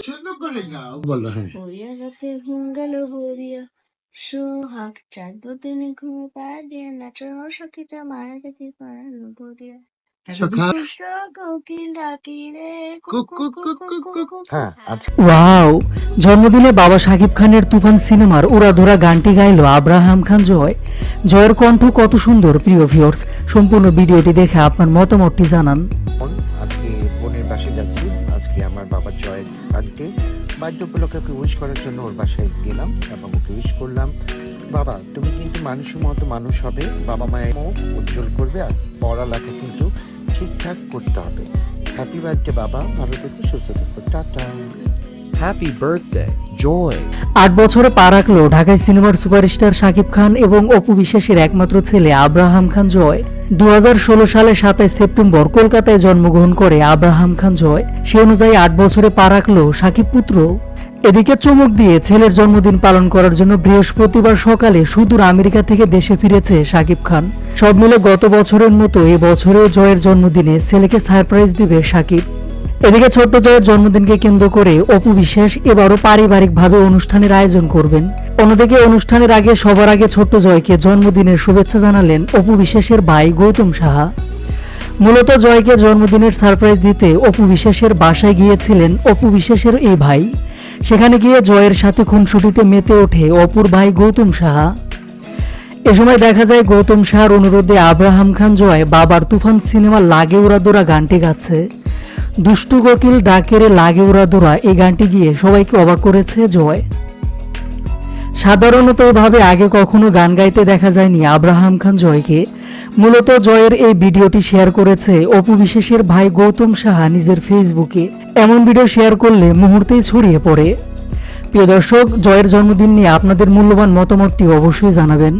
সুন্দর করে গাও বলো। হ্যাঁ, হরিয়া রাতে ঘুম গেল হরিয়া সোহাগ চাঁদ দিনে ঘুম পাড়িয়ে নাচ সখীটা মারা যেতে পারলো বলিয়া সখা কোকিল ডাকি রে cook cook cook cook cook. হ্যাঁ আজকে ওয়াও, জন্মদিনে বাবা শাকিব খানের তুফান সিনেমার উড়াধরা গানটি গাইলো আব্রাহাম খান জয়। জয়ের কণ্ঠ কত সুন্দর প্রিয় ভিউয়ার্স, সম্পূর্ণ ভিডিওটি দেখে আপনার মতামতটি জানান। আজকে বোনের বাসায় যাচ্ছি। আজকে আমার বাবার জয়ের বার্থডে। বার্থডে উপলক্ষে ওকে উইশ করার জন্য ওর বাসায় গেলাম এবং ওকে উইশ করলাম। বাবা, তুমি কিন্তু মানুষের মতো মানুষ হবে, বাবা মায়ের মুখ উজ্জ্বল করবে, আর পড়ালেখা কিন্তু ঠিকঠাক করতে হবে। হ্যাপি বার্থডে বাবা, ভালো থেকো, সুস্থ থেকো, টাটা। Happy birthday, Joy. 8 বছরে পা রাখলো ঢাকায় সিনেমার সুপারস্টার শাকিব খান এবং অপু বিশ্বাসের একমাত্র ছেলে আব্রাহাম খান জয়। 2016 সালে 27 সেপ্টেম্বর কলকাতায় জন্মগ্রহণ করে আব্রাহাম খান জয়। সে অনুযায়ী 8 বছরে পা রাখলো শাকিব পুত্র। এদিকে চমক দিয়ে ছেলের জন্মদিন পালন করার জন্য বৃহস্পতিবার সকালে সুদূর আমেরিকা থেকে দেশে ফিরেছে শাকিব খান। সব মিলে গত বছরের মতো এ বছরেও জয়ের জন্মদিনে ছেলেকে সারপ্রাইজ দিবে শাকিব। এদিকে ছোট্ট জয়ের জন্মদিনকে কেন্দ্র করে অপু বিশ্বাস এবারও পারিবারিকভাবে অনুষ্ঠানের আয়োজন করবেন। অন্যদিকে অনুষ্ঠানের আগে সবার আগে ছোট্ট জয়কে জন্মদিনের শুভেচ্ছা জানালেন অপু বিশ্বাসের ভাই গৌতম সাহা। মূলত জয়কে জন্মদিনের সারপ্রাইজ দিতে অপু বিশ্বাসের বাসায় গিয়েছিলেন অপু বিশ্বাসের এই ভাই। সেখানে গিয়ে জয়ের সাথে খুনসুটিতে মেতে ওঠে অপুর ভাই গৌতম সাহা। এ সময় দেখা যায় গৌতম সাহার অনুরোধে আব্রাহাম খান জয় বাবার তুফান সিনেমা লাগে উড়াদোড়া গানটি গাচ্ছে। দুষ্টু কোকিল ডাকেরে লাগে উড়াদোড়া এই গানটি গিয়ে সবাইকে অবাক করেছে জয়। সাধারণত এভাবে আগে কখনো গান গাইতে দেখা যায়নি আব্রাহাম খান জয়কে। মূলত জয়ের এই ভিডিওটি শেয়ার করেছে অপু বিশ্বাসের ভাই গৌতম সাহা নিজের ফেসবুকে। এমন ভিডিও শেয়ার করলে মুহূর্তেই ছড়িয়ে পড়ে। প্রিয় দর্শক, জয়ের জন্মদিন নিয়ে আপনাদের মূল্যবান মতামতটি অবশ্যই জানাবেন।